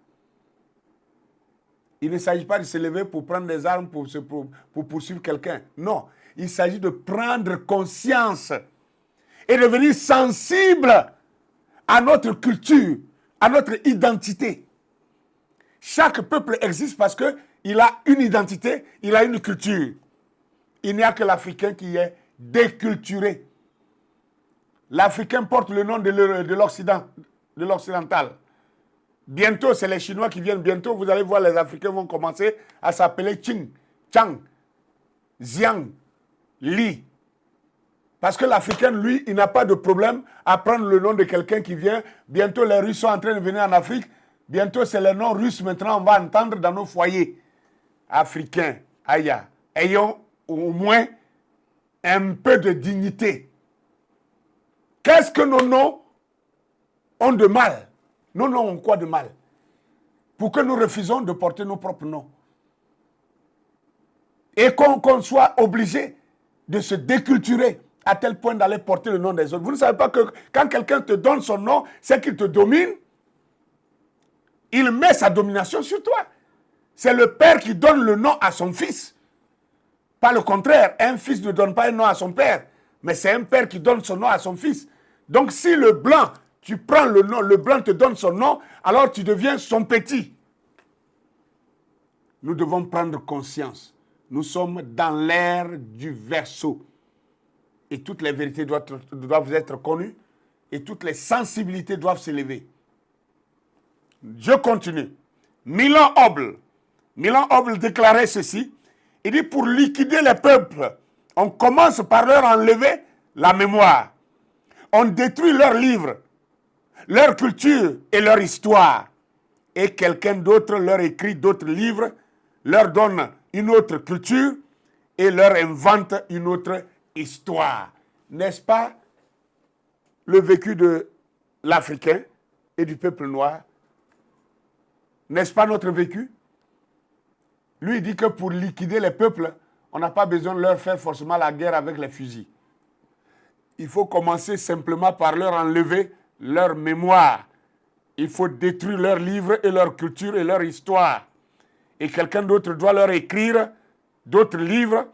Il ne s'agit pas de se lever pour prendre des armes pour poursuivre quelqu'un. Non, il s'agit de prendre conscience et devenir sensible à notre culture, à notre identité. Chaque peuple existe parce qu'il a une identité, il a une culture. Il n'y a que l'Africain qui est déculturé. L'Africain porte le nom de l'Occident, de l'Occidental. Bientôt, c'est les Chinois qui viennent. Bientôt, vous allez voir, les Africains vont commencer à s'appeler Qing, Chang, Xiang, Li. Parce que l'Africain, lui, il n'a pas de problème à prendre le nom de quelqu'un qui vient. Bientôt, les Russes sont en train de venir en Afrique. Bientôt, c'est les noms russes maintenant, on va entendre dans nos foyers. Africains, aïe, ayons au moins un peu de dignité. Qu'est-ce que nos noms ont de mal? Nos noms ont quoi de mal? Pour que nous refusons de porter nos propres noms. Et qu'on soit obligé de se déculturer à tel point d'aller porter le nom des autres. Vous ne savez pas que quand quelqu'un te donne son nom, c'est qu'il te domine. Il met sa domination sur toi. C'est le père qui donne le nom à son fils. Pas le contraire. Un fils ne donne pas un nom à son père. Mais c'est un père qui donne son nom à son fils. Donc si le blanc, tu prends le nom, le blanc te donne son nom, alors tu deviens son petit. Nous devons prendre conscience. Nous sommes dans l'ère du Verseau. Et toutes les vérités doivent être connues. Et toutes les sensibilités doivent s'élever. Je continue. Milan Oble déclarait ceci. Il dit, pour liquider les peuples, on commence par leur enlever la mémoire. On détruit leurs livres, leur culture et leur histoire. Et quelqu'un d'autre leur écrit d'autres livres, leur donne une autre culture et leur invente une autre histoire. N'est-ce pas le vécu de l'Africain et du peuple noir? N'est-ce pas notre vécu? Lui, il dit que pour liquider les peuples, on n'a pas besoin de leur faire forcément la guerre avec les fusils. Il faut commencer simplement par leur enlever leur mémoire. Il faut détruire leurs livres et leur culture et leur histoire. Et quelqu'un d'autre doit leur écrire d'autres livres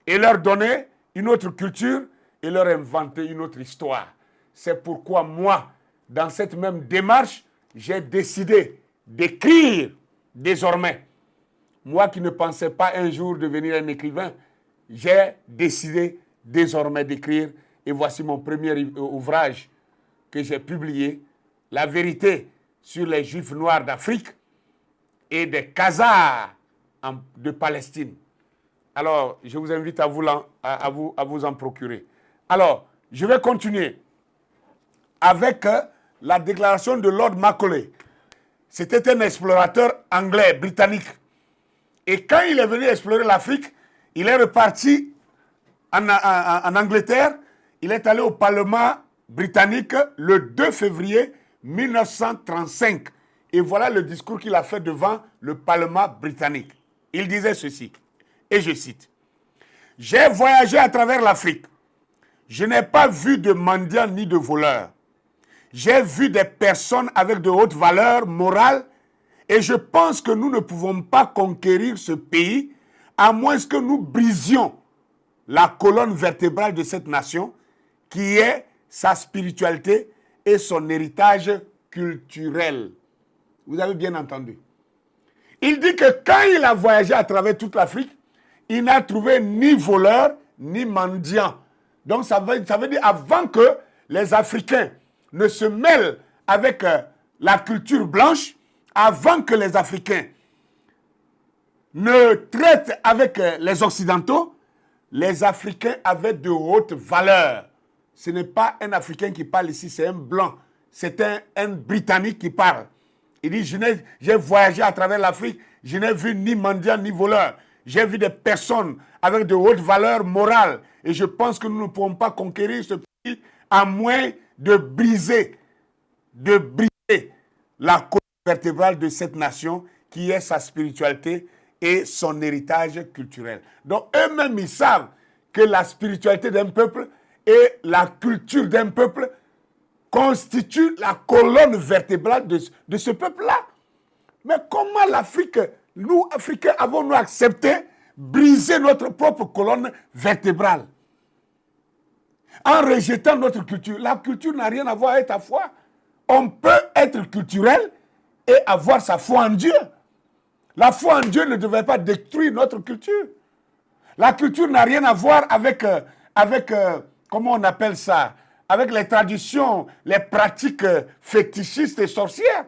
et leur donner une autre culture et leur inventer une autre histoire. C'est pourquoi moi, dans cette même démarche, j'ai décidé d'écrire désormais. Moi qui ne pensais pas un jour devenir un écrivain, j'ai décidé désormais d'écrire. Et voici mon premier ouvrage que j'ai publié, La vérité sur les Juifs noirs d'Afrique et des Khazars de Palestine. Alors, je vous invite à vous en procurer. Alors, je vais continuer avec la déclaration de Lord Macaulay. C'était un explorateur anglais, britannique. Et quand il est venu explorer l'Afrique, il est reparti en Angleterre. Il est allé au Parlement britannique le 2 février 1935. Et voilà le discours qu'il a fait devant le Parlement britannique. Il disait ceci, et je cite, « J'ai voyagé à travers l'Afrique. Je n'ai pas vu de mendiants ni de voleurs. J'ai vu des personnes avec de hautes valeurs morales et je pense que nous ne pouvons pas conquérir ce pays à moins que nous brisions la colonne vertébrale de cette nation qui est sa spiritualité et son héritage culturel. » Vous avez bien entendu. Il dit que quand il a voyagé à travers toute l'Afrique, il n'a trouvé ni voleurs ni mendiants. Donc ça veut dire avant que les Africains ne se mêlent avec la culture blanche, avant que les Africains ne traitent avec les Occidentaux, les Africains avaient de hautes valeurs. Ce n'est pas un Africain qui parle ici, c'est un blanc. C'est un Britannique qui parle. Il dit, j'ai voyagé à travers l'Afrique, je n'ai vu ni mendiants ni voleurs. J'ai vu des personnes avec de hautes valeurs morales. Et je pense que nous ne pourrons pas conquérir ce pays à moins de briser la colonne vertébrale de cette nation qui est sa spiritualité et son héritage culturel. Donc eux-mêmes, ils savent que la spiritualité d'un peuple et la culture d'un peuple constituent la colonne vertébrale de ce peuple-là. Mais comment l'Afrique Nous, Africains, avons-nous accepté briser notre propre colonne vertébrale en rejetant notre culture? La culture n'a rien à voir avec ta foi. On peut être culturel et avoir sa foi en Dieu. La foi en Dieu ne devait pas détruire notre culture. La culture n'a rien à voir avec, comment on appelle ça, avec les traditions, les pratiques fétichistes et sorcières.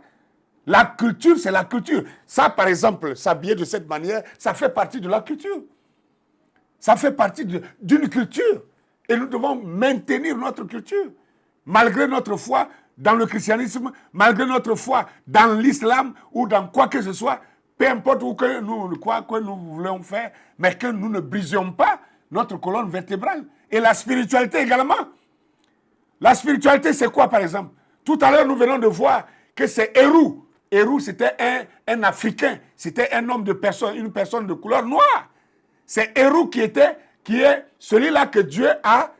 La culture, c'est la culture. Ça, par exemple, s'habiller de cette manière, ça fait partie de la culture. Ça fait partie d'une culture. Et nous devons maintenir notre culture. Malgré notre foi dans le christianisme, malgré notre foi dans l'islam ou dans quoi que ce soit, peu importe quoi que nous voulons faire, mais que nous ne brisions pas notre colonne vertébrale. Et la spiritualité également. La spiritualité, c'est quoi, par exemple? Tout à l'heure, nous venons de voir que c'est Hérou. Hérou, c'était un Africain. C'était un homme de personne, une personne de couleur noire. C'est Hérou qui est celui-là que Dieu a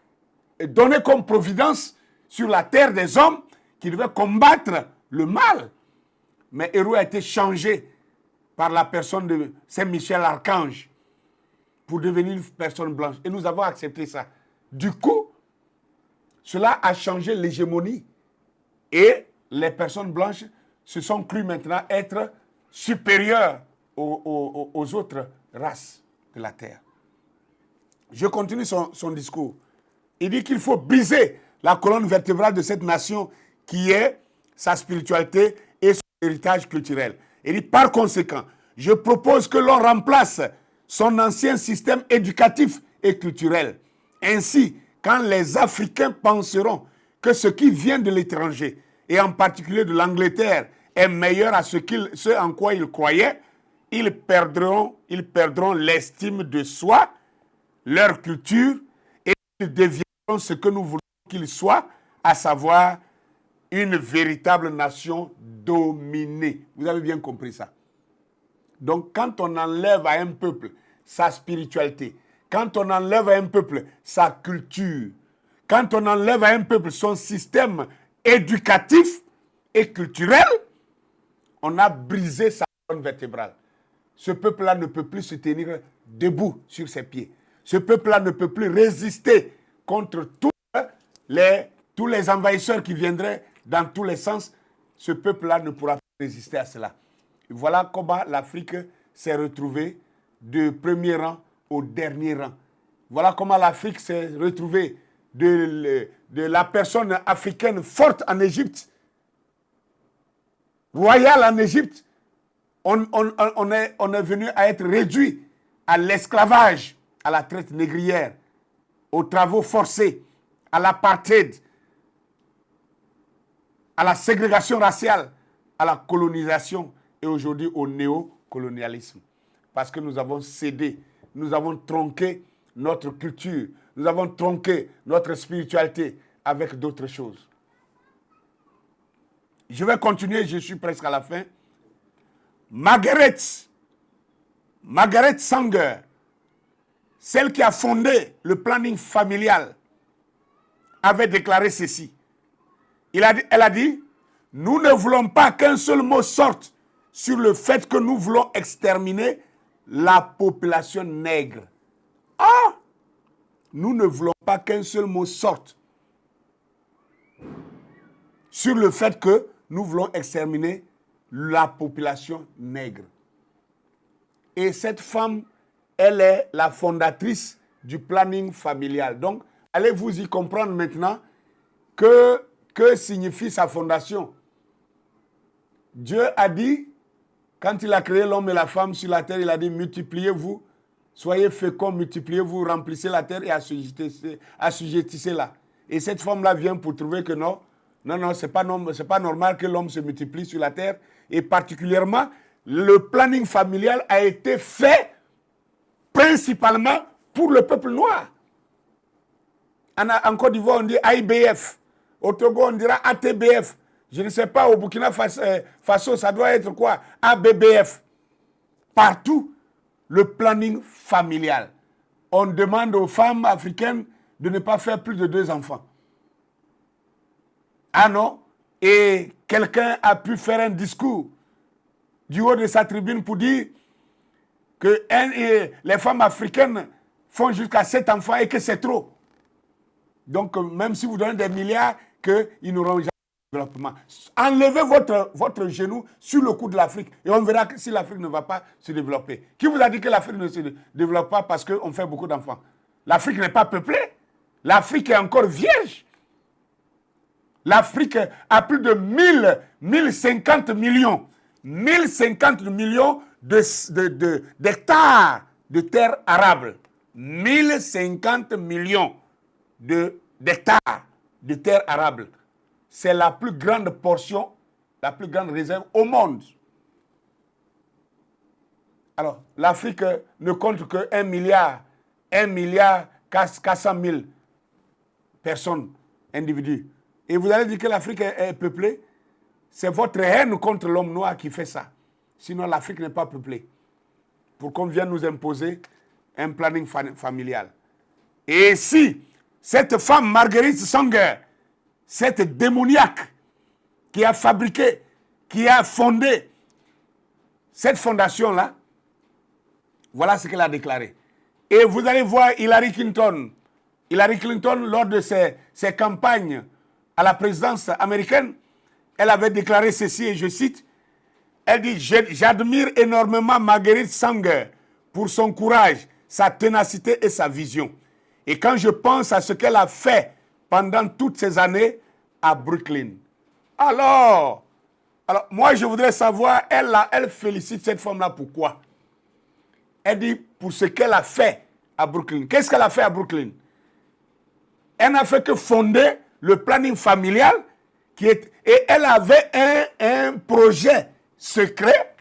donné comme providence sur la terre des hommes qui devait combattre le mal. Mais Hérou a été changé par la personne de Saint-Michel Archange pour devenir une personne blanche. Et nous avons accepté ça. Du coup, cela a changé l'hégémonie. Et les personnes blanches se sont crues maintenant être supérieures aux autres races de la terre. Je continue son discours. Il dit qu'il faut briser la colonne vertébrale de cette nation qui est sa spiritualité et son héritage culturel. Il dit par conséquent, je propose que l'on remplace son ancien système éducatif et culturel. Ainsi, quand les Africains penseront que ce qui vient de l'étranger, et en particulier de l'Angleterre, est meilleur à ce en quoi ils croyaient, ils perdront l'estime de soi, leur culture, et ils deviendront ce que nous voulons qu'ils soient, à savoir une véritable nation dominée. Vous avez bien compris ça. Donc, quand on enlève à un peuple sa spiritualité, quand on enlève à un peuple sa culture, quand on enlève à un peuple son système éducatif et culturel, on a brisé sa colonne vertébrale. Ce peuple-là ne peut plus se tenir debout sur ses pieds. Ce peuple-là ne peut plus résister contre tous les envahisseurs qui viendraient dans tous les sens. Ce peuple-là ne pourra plus résister à cela. Et voilà comment l'Afrique s'est retrouvée du premier rang au dernier rang. Voilà comment l'Afrique s'est retrouvée de la personne africaine forte en Égypte, royale en Égypte. On est venu à être réduit à l'esclavage, à la traite négrière, aux travaux forcés, à l'apartheid, à la ségrégation raciale, à la colonisation et aujourd'hui au néocolonialisme. Parce que nous avons cédé, nous avons tronqué notre culture, nous avons tronqué notre spiritualité avec d'autres choses. Je vais continuer, je suis presque à la fin. Margaret Sanger, celle qui a fondé le planning familial, avait déclaré ceci. Elle a dit, nous ne voulons pas qu'un seul mot sorte sur le fait que nous voulons exterminer la population nègre. Ah! Nous ne voulons pas qu'un seul mot sorte sur le fait que nous voulons exterminer la population nègre. Et cette femme, elle est la fondatrice du planning familial. Donc, allez vous y comprendre maintenant que signifie sa fondation. Dieu a dit, quand il a créé l'homme et la femme sur la terre, il a dit, multipliez-vous, soyez féconds, multipliez-vous, remplissez la terre et assujettissez-la. Et cette femme-là vient pour trouver que non, c'est pas normal que l'homme se multiplie sur la terre. Et particulièrement, le planning familial a été fait principalement pour le peuple noir. En Côte d'Ivoire, on dit AIBF. Au Togo, on dira ATBF. Je ne sais pas, au Burkina Faso, ça doit être quoi? ABBF. Partout, le planning familial. On demande aux femmes africaines de ne pas faire plus de 2 enfants. Ah non? Et quelqu'un a pu faire un discours du haut de sa tribune pour dire que les femmes africaines font jusqu'à 7 enfants et que c'est trop. Donc, même si vous donnez des milliards, qu'ils n'auront jamais de développement. Enlevez votre genou sur le cou de l'Afrique et on verra si l'Afrique ne va pas se développer. Qui vous a dit que l'Afrique ne se développe pas parce qu'on fait beaucoup d'enfants? L'Afrique n'est pas peuplée. L'Afrique est encore vierge. L'Afrique a plus de 1050 millions. 1050 millions d'hectares de terres arables. 1050 millions d'hectares de terres arables. C'est la plus grande portion, la plus grande réserve au monde. Alors, l'Afrique ne compte que 1 milliard 400 000 personnes, individus. Et vous allez dire que l'Afrique est peuplée? C'est votre haine contre l'homme noir qui fait ça. Sinon, l'Afrique n'est pas peuplée. Pour qu'on vienne nous imposer un planning familial. Et si cette femme, Marguerite Sanger, cette démoniaque qui a fabriqué, qui a fondé cette fondation-là, voilà ce qu'elle a déclaré. Et vous allez voir Hillary Clinton. Hillary Clinton, lors de ses campagnes à la présidence américaine, elle avait déclaré ceci, et je cite, elle dit « J'admire énormément Marguerite Sanger pour son courage, sa ténacité et sa vision. Et quand je pense à ce qu'elle a fait pendant toutes ces années à Brooklyn. » Alors, moi, je voudrais savoir, elle félicite cette femme-là pourquoi? Elle dit pour ce qu'elle a fait à Brooklyn. Qu'est-ce qu'elle a fait à Brooklyn? Elle n'a fait que fonder le planning familial et elle avait un projet secret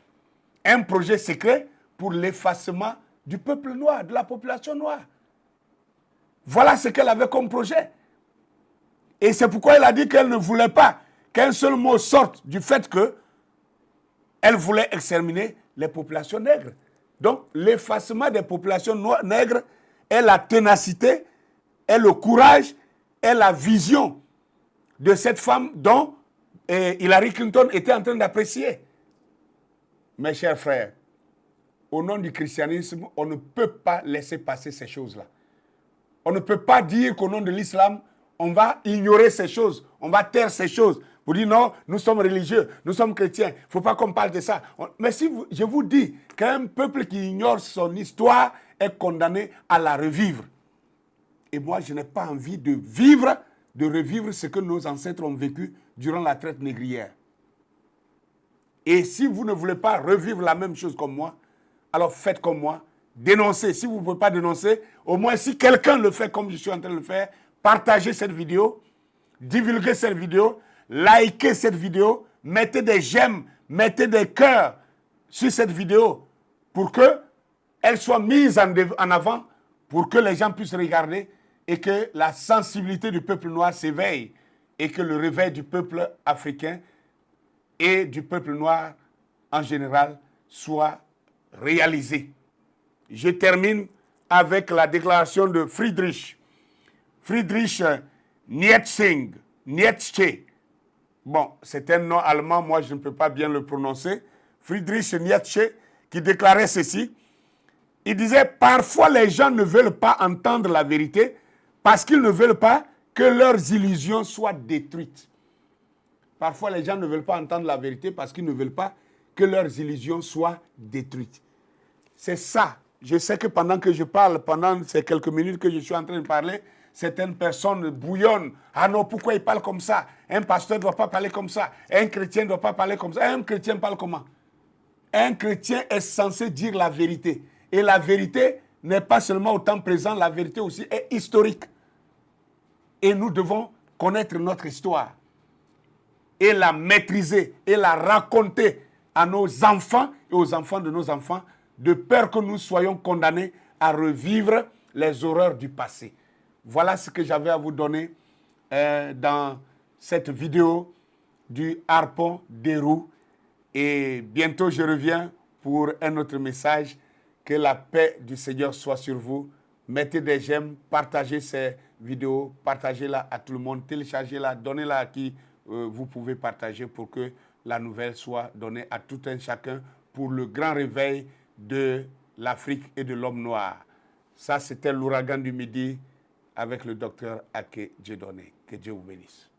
pour l'effacement du peuple noir, de la population noire. Voilà ce qu'elle avait comme projet. Et c'est pourquoi elle a dit qu'elle ne voulait pas qu'un seul mot sorte du fait qu'elle voulait exterminer les populations nègres. Donc, l'effacement des populations nègres est la ténacité, est le courage, est la vision de cette femme dont Hillary Clinton était en train d'apprécier. Mes chers frères, au nom du christianisme, on ne peut pas laisser passer ces choses-là. On ne peut pas dire qu'au nom de l'islam, on va ignorer ces choses, on va taire ces choses. Vous dites non, nous sommes religieux, nous sommes chrétiens, il ne faut pas qu'on parle de ça. Mais si je vous dis qu'un peuple qui ignore son histoire est condamné à la revivre. Et moi, je n'ai pas envie de revivre ce que nos ancêtres ont vécu durant la traite négrière. Et si vous ne voulez pas revivre la même chose comme moi, alors faites comme moi, dénoncez. Si vous ne pouvez pas dénoncer, au moins si quelqu'un le fait comme je suis en train de le faire, partagez cette vidéo, divulguez cette vidéo, likez cette vidéo, mettez des j'aime, mettez des cœurs sur cette vidéo pour qu'elle soit mise en avant, pour que les gens puissent regarder et que la sensibilité du peuple noir s'éveille et que le réveil du peuple africain et du peuple noir en général soit réalisé. Je termine avec la déclaration de Friedrich Nietzsche. Bon, c'est un nom allemand, moi je ne peux pas bien le prononcer. Friedrich Nietzsche qui déclarait ceci. Il disait, parfois les gens ne veulent pas entendre la vérité parce qu'ils ne veulent pas que leurs illusions soient détruites. Parfois les gens ne veulent pas entendre la vérité parce qu'ils ne veulent pas que leurs illusions soient détruites. C'est ça. Je sais que pendant que je parle, pendant ces quelques minutes que je suis en train de parler, certaines personnes bouillonnent. Ah non, pourquoi il parle comme ça? Un pasteur ne doit pas parler comme ça. Un chrétien ne doit pas parler comme ça. Un chrétien parle comment? Un chrétien est censé dire la vérité. Et la vérité n'est pas seulement au temps présent, la vérité aussi est historique. Et nous devons connaître notre histoire et la maîtriser et la raconter à nos enfants et aux enfants de nos enfants, de peur que nous soyons condamnés à revivre les horreurs du passé. Voilà ce que j'avais à vous donner dans cette vidéo du harpon des roues. Et bientôt, je reviens pour un autre message. Que la paix du Seigneur soit sur vous. Mettez des j'aime, partagez ces vidéos, partagez-la à tout le monde, téléchargez-la, donnez-la à qui vous pouvez partager pour que la nouvelle soit donnée à tout un chacun pour le grand réveil de l'Afrique et de l'homme noir. Ça, c'était l'ouragan du midi avec le docteur Ake Dieudonné. Que Dieu vous bénisse.